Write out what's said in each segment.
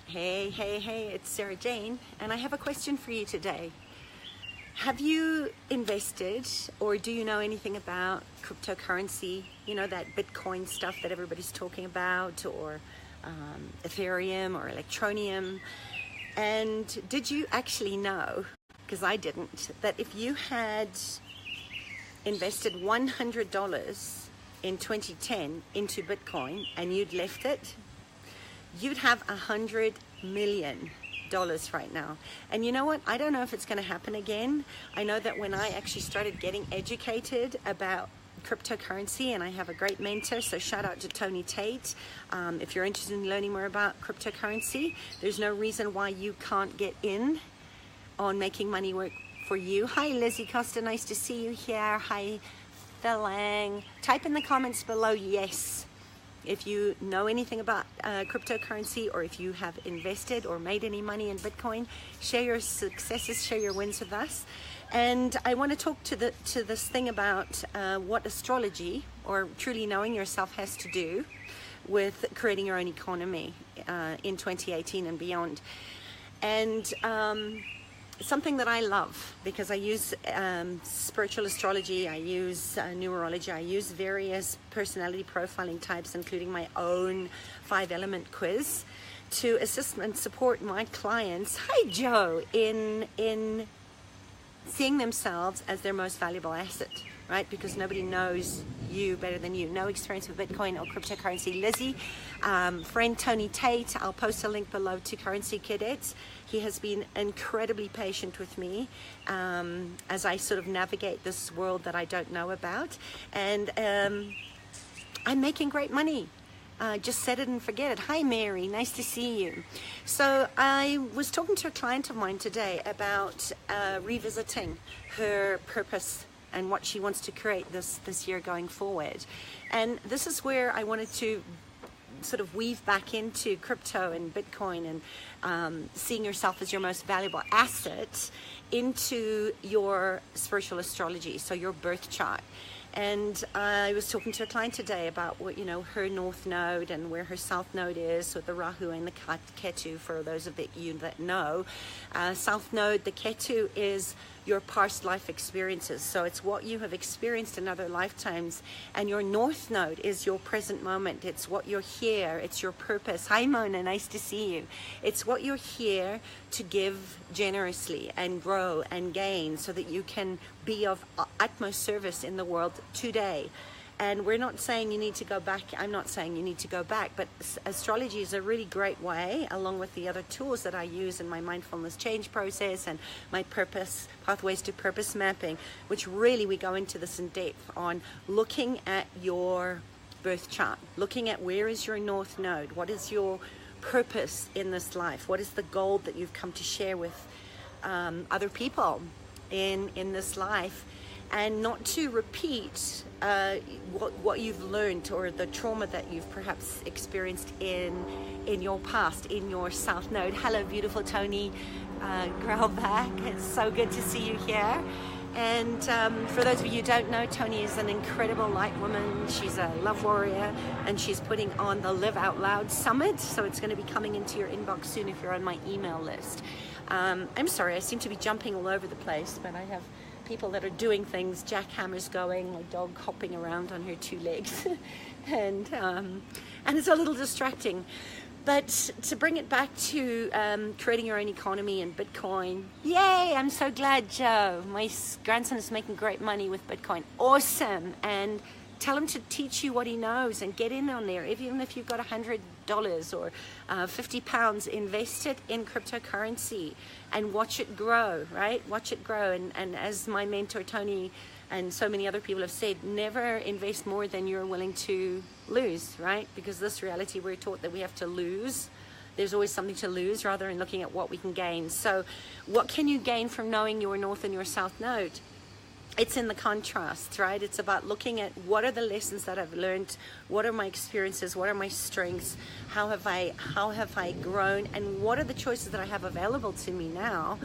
Hey, it's Sarah Jane, and I have a question for you today. Have you invested, or do you know anything about cryptocurrency? You know, that Bitcoin stuff that everybody's talking about, or Ethereum or Electronium? And did you actually know, because I didn't, that if you had invested $100 in 2010 into Bitcoin and you'd left it, you'd have $100 million right now. And you know what? I don't know if it's going to happen again. I know that when I actually started getting educated about cryptocurrency, and I have a great mentor, so shout out to Tony Tate. If you're interested in learning more about cryptocurrency, there's no reason why you can't get in on making money work for you. Hi Lizzie Costa, nice to see you here. Hi Felang. Type in the comments below yes if you know anything about cryptocurrency, or if you have invested or made any money in Bitcoin. Share your successes, share your wins with us. And I want to talk to this thing about what astrology, or truly knowing yourself, has to do with creating your own economy in 2018 and beyond. And something that I love, because I use spiritual astrology, I use numerology, I use various personality profiling types, including my own 5-element quiz, to assist and support my clients, hi Joe, in seeing themselves as their most valuable asset, right? Because nobody knows you better than you. No experience with Bitcoin or cryptocurrency. Lizzie, friend Tony Tate, I'll post a link below to Currency Cadets. He has been incredibly patient with me as I sort of navigate this world that I don't know about. And I'm making great money. Just set it and forget it. Hi Mary, nice to see you. So I was talking to a client of mine today about revisiting her purpose and what she wants to create this year going forward. And this is where I wanted to sort of weave back into crypto and Bitcoin and seeing yourself as your most valuable asset into your spiritual astrology, so your birth chart. And I was talking to a client today about what, her north node and where her south node is, with the Rahu and the Ketu, for those of you that know. South node, the Ketu, is your past life experiences. So it's what you have experienced in other lifetimes. And your north node is your present moment. It's what you're here. It's your purpose. Hi Mona, nice to see you. It's what you're here to give generously and grow and gain, so that you can be of utmost service in the world today. And we're not saying you need to go back. I'm not saying you need to go back, but astrology is a really great way, along with the other tools that I use in my mindfulness change process and my purpose, pathways to purpose mapping, which really we go into this in depth on looking at your birth chart, looking at where is your north node, what is your purpose in this life, what is the goal that you've come to share with other people in this life, and not to repeat what you've learned, or the trauma that you've perhaps experienced in your past, in your south node. Hello, beautiful Tony Grellback. It's so good to see you here. And for those of you who don't know, Tony is an incredible light woman. She's a love warrior, and she's putting on the Live Out Loud Summit. So it's going to be coming into your inbox soon if you're on my email list. I'm sorry, I seem to be jumping all over the place, but I have people that are doing things, jackhammers going, my dog hopping around on her 2 legs, and it's a little distracting. But to bring it back to creating your own economy and Bitcoin, yay, I'm so glad, Joe. My grandson is making great money with Bitcoin. Awesome. And tell him to teach you what he knows and get in on there. Even if you've got $100 or £50, invest it in cryptocurrency and watch it grow, right? Watch it grow. And as my mentor Tony and so many other people have said, never invest more than you're willing to lose, right? Because this reality, we're taught that we have to lose. There's always something to lose, rather than looking at what we can gain. So what can you gain from knowing your north and your south node? It's in the contrast, right? It's about looking at what are the lessons that I've learned, what are my experiences, what are my strengths, how have I grown, and what are the choices that I have available to me now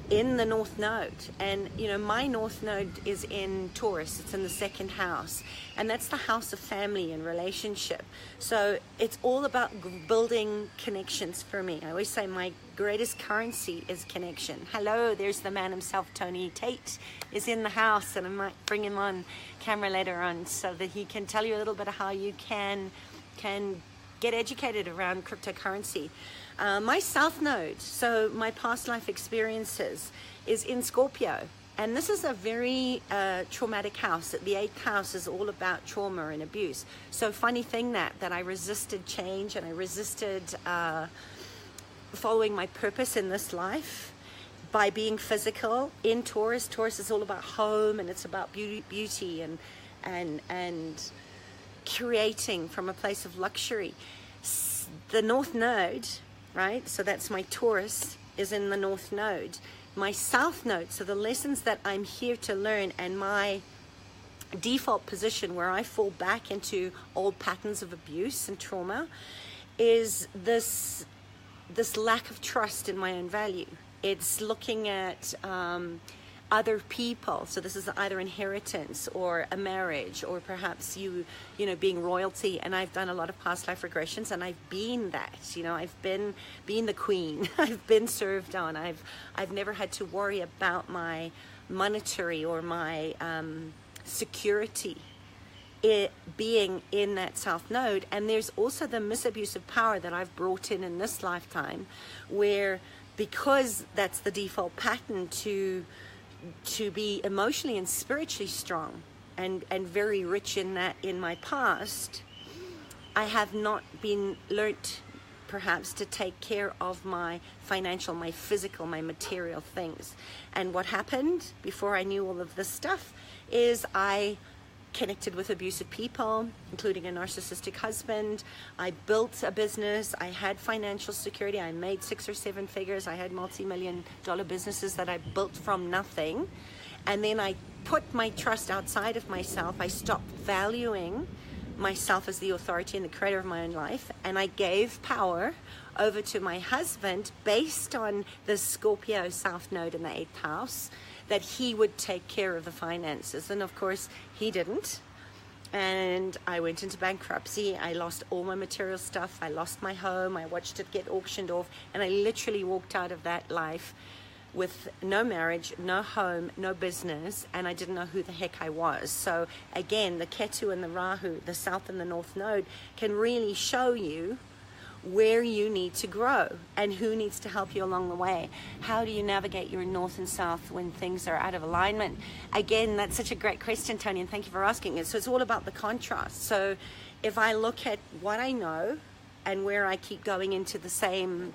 in the North Node. And you know, my North Node is in Taurus. It's in the second house, and that's the house of family and relationship. So it's all about building connections for me. I always say my greatest currency is connection. Hello, there's the man himself. Tony Tate is in the house, and I might bring him on camera later on so that he can tell you a little bit of how you can get educated around cryptocurrency. My South Node, so my past life experiences, is in Scorpio. And this is a very traumatic house. The 8th house is all about trauma and abuse. So funny thing that I resisted change, and I resisted following my purpose in this life by being physical in Taurus. Taurus is all about home, and it's about beauty and creating from a place of luxury. The North Node, right? So that's my Taurus, is in the North Node. My South Node, so the lessons that I'm here to learn, and my default position where I fall back into old patterns of abuse and trauma, is this lack of trust in my own value. It's looking at other people. So this is either inheritance or a marriage, or perhaps you know, being royalty. And I've done a lot of past life regressions, and I've been that, you know, I've been the queen. I've been served on. I've never had to worry about my monetary or my security, it being in that South Node. And there's also the misabuse of power that I've brought in this lifetime, where because that's the default pattern to be emotionally and spiritually strong and very rich in that in my past, I have not been learnt perhaps to take care of my financial, my physical, my material things. And what happened before I knew all of this stuff is I connected with abusive people, including a narcissistic husband. I built a business. I had financial security. I made 6 or 7 figures. I had multi-million-dollar businesses that I built from nothing. And then I put my trust outside of myself. I stopped valuing myself as the authority and the creator of my own life. And I gave power over to my husband based on the Scorpio South Node in the 8th house, that he would take care of the finances. And of course, he didn't. And I went into bankruptcy. I lost all my material stuff. I lost my home. I watched it get auctioned off. And I literally walked out of that life with no marriage, no home, no business, and I didn't know who the heck I was. So again, the Ketu and the Rahu, the South and the North Node, can really show you where you need to grow and who needs to help you along the way. How do you navigate your north and south when things are out of alignment? Again, that's such a great question, Tony, and thank you for asking it. So it's all about the contrast. So if I look at what I know and where I keep going into the same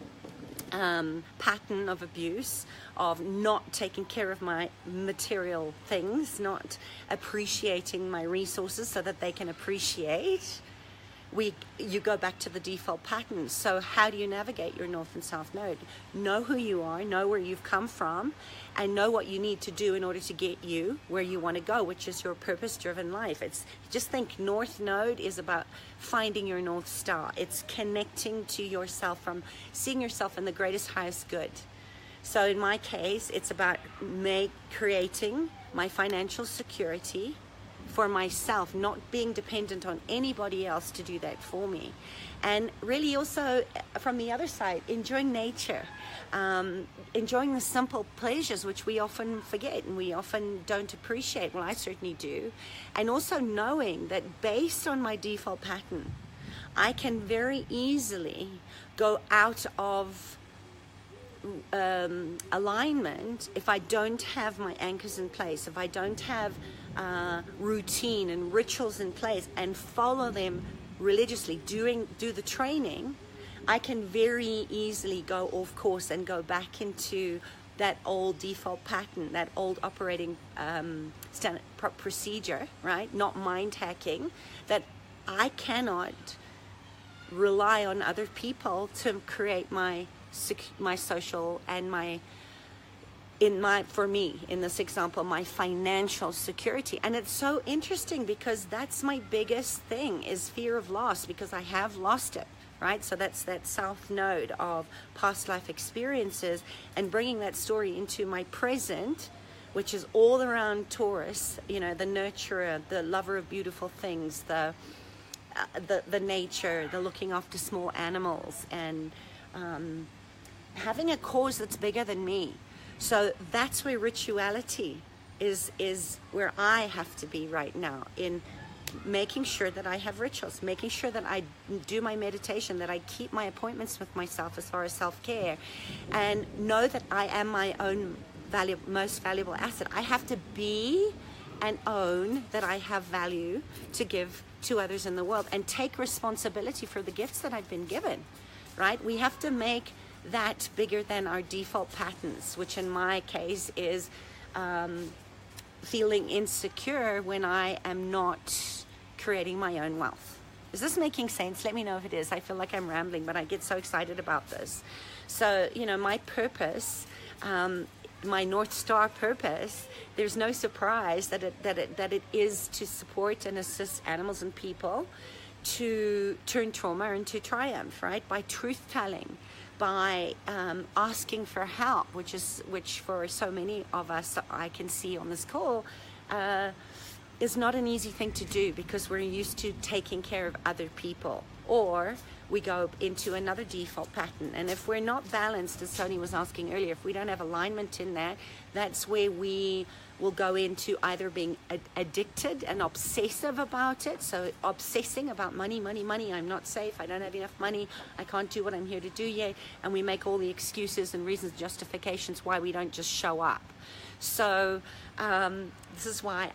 pattern of abuse, of not taking care of my material things, not appreciating my resources so that they can appreciate, you go back to the default pattern. So how do you navigate your North and South Node? Know who you are, know where you've come from, and know what you need to do in order to get you where you want to go, which is your purpose-driven life. It's just think North Node is about finding your North Star. It's connecting to yourself, from seeing yourself in the greatest, highest good. So in my case, it's about creating my financial security for myself, not being dependent on anybody else to do that for me. And really also, from the other side, enjoying nature, enjoying the simple pleasures which we often forget and we often don't appreciate. Well, I certainly do. And also knowing that based on my default pattern, I can very easily go out of alignment if I don't have my anchors in place, if I don't have routine and rituals in place and follow them religiously, do the training. I can very easily go off course and go back into that old default pattern, that old operating standard procedure, right? Not mind hacking, that I cannot rely on other people to create my social and for me, in this example, my financial security. And it's so interesting because that's my biggest thing, is fear of loss, because I have lost it right? So that's that south node of past life experiences, and bringing that story into my present, which is all around Taurus, you know, the nurturer, the lover of beautiful things, the nature, the looking after small animals, and having a cause that's bigger than me. So that's where rituality is where I have to be right now, in making sure that I have rituals, making sure that I do my meditation, that I keep my appointments with myself as far as self-care, and know that I am my own most valuable asset. I have to be and own that I have value to give to others in the world, and take responsibility for the gifts that I've been given, right? We have to make that bigger than our default patterns, which in my case is feeling insecure when I am not creating my own wealth. Is this making sense? Let me know if it is. I feel like I'm rambling, but I get so excited about this. So, you know, my purpose, my North Star purpose, there's no surprise that it is to support and assist animals and people to turn trauma into triumph, right? By truth telling, by asking for help, which for so many of us I can see on this call is not an easy thing to do, because we're used to taking care of other people, or we go into another default pattern. And if we're not balanced, as Tony was asking earlier, if we don't have alignment in that, that's where we will go into either being addicted and obsessive about it. So obsessing about money, I'm not safe, I don't have enough money, I can't do what I'm here to do yet. And we make all the excuses and reasons, justifications why we don't just show up. So this is why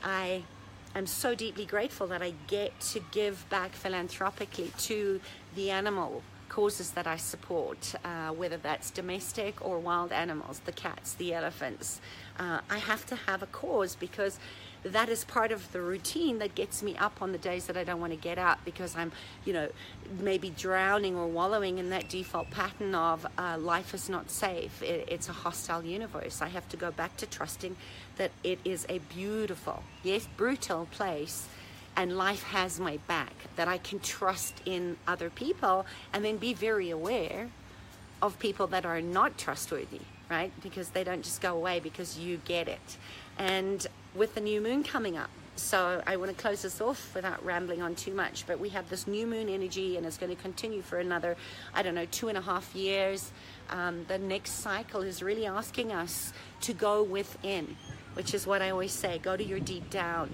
I'm so deeply grateful that I get to give back philanthropically to the animal causes that I support, whether that's domestic or wild animals, the cats, the elephants. I have to have a cause, because that is part of the routine that gets me up on the days that I don't want to get up, because I'm, you know, maybe drowning or wallowing in that default pattern of life is not safe. It's a hostile universe. I have to go back to trusting that it is a beautiful, yes, brutal place, and life has my back, that I can trust in other people, and then be very aware of people that are not trustworthy, right? Because they don't just go away because you get it. And with the new moon coming up, so I want to close this off without rambling on too much, but we have this new moon energy, and it's going to continue for another, I don't know, 2.5 years. The next cycle is really asking us to go within, which is what I always say, go to your deep down,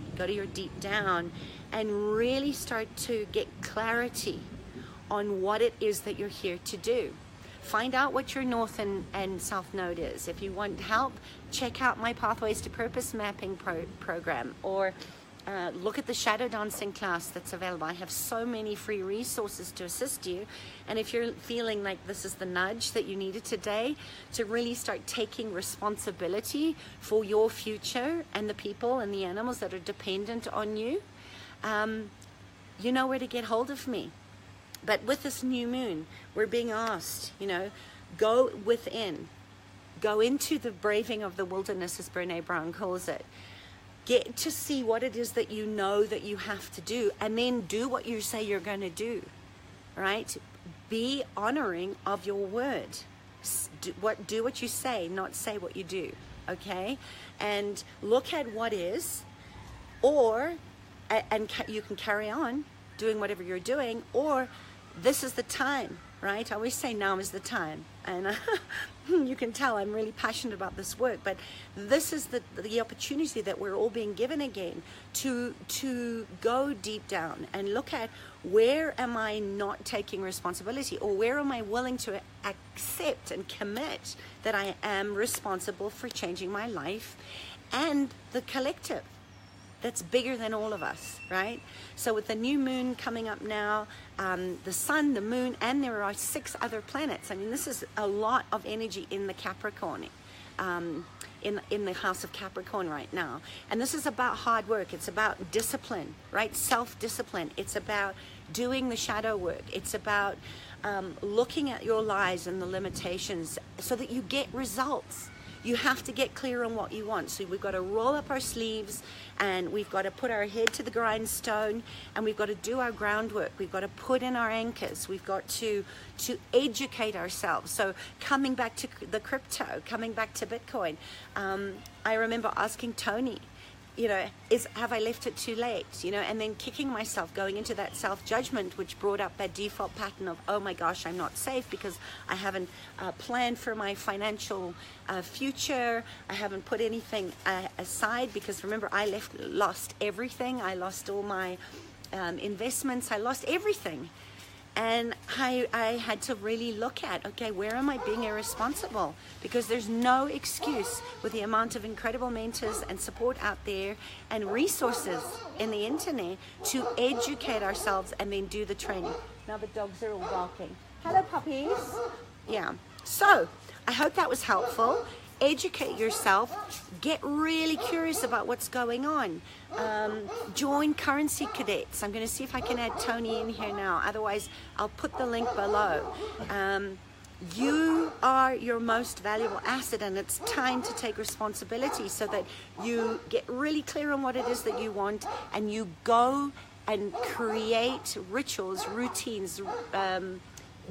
and really start to get clarity on what it is that you're here to do. Find out what your north and south node is. If you want help, check out my Pathways to Purpose mapping program, or look at the shadow dancing class that's available. I have so many free resources to assist you. And if you're feeling like this is the nudge that you needed today to really start taking responsibility for your future and the people and the animals that are dependent on you, you know where to get hold of me. But with this new moon, we're being asked, you know, go within, go into the braving of the wilderness, as Brene Brown calls it. Get to see what it is that you know that you have to do, and then do what you say you're going to do, right? Be honoring of your word. Do what you say, not say what you do, okay? And look at what is, and you can carry on doing whatever you're doing, or this is the time, right? I always say now is the time, and you can tell I'm really passionate about this work, but this is the opportunity that we're all being given again to go deep down and look at, where am I not taking responsibility, or where am I willing to accept and commit that I am responsible for changing my life and the collective that's bigger than all of us, right? So with the new moon coming up now, the sun, the moon, and there are 6 other planets. I mean, this is a lot of energy in the Capricorn, in the house of Capricorn right now. And this is about hard work. It's about discipline, right? Self-discipline. It's about doing the shadow work. It's about looking at your lies and the limitations so that you get results. you have to get clear on what you want. So we've got to roll up our sleeves, and we've got to put our head to the grindstone, and we've got to do our groundwork. We've got to put in our anchors. We've got to educate ourselves. So coming back to the crypto, coming back to Bitcoin, I remember asking Tony, you know, have I left it too late? You know, and then kicking myself, going into that self-judgment, which brought up that default pattern of, oh my gosh, I'm not safe because I haven't planned for my financial future. I haven't put anything aside, because remember, I lost everything. I lost all my investments. I lost everything. And I had to really look at, okay, where am I being irresponsible? Because there's no excuse with the amount of incredible mentors and support out there and resources in the internet to educate ourselves and then do the training. Now the dogs are all barking. Hello, puppies. Yeah. So I hope that was helpful. Educate yourself, get really curious about what's going on. Join Currency Cadets. I'm going to see if I can add Tony in here now. Otherwise, I'll put the link below. You are your most valuable asset, and it's time to take responsibility so that you get really clear on what it is that you want, and you go and create rituals, routines,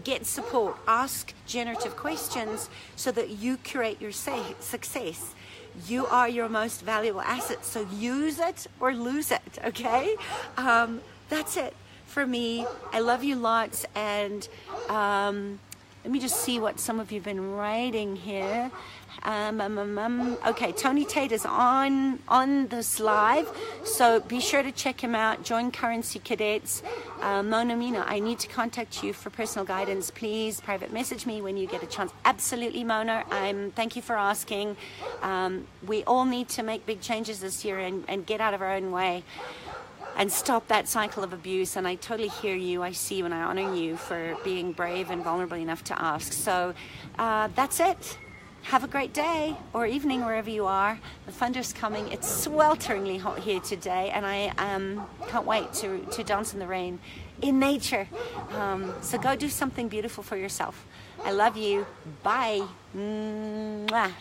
get support, ask generative questions so that you create your success. You are your most valuable asset, so use it or lose it, okay? That's it for me. I love you lots, and let me just see what some of you have been writing here. Okay, Tony Tate is on this live, so be sure to check him out. Join Currency Cadets. Mona Mina, I need to contact you for personal guidance. Please private message me when you get a chance. Absolutely, Mona. Thank you for asking. We all need to make big changes this year and get out of our own way and stop that cycle of abuse. And I totally hear you. I see you, and I honor you for being brave and vulnerable enough to ask. So that's it. Have a great day or evening wherever you are. The thunder's coming. It's swelteringly hot here today, and I can't wait to dance in the rain in nature. So go do something beautiful for yourself. I love you. Bye. Mwah.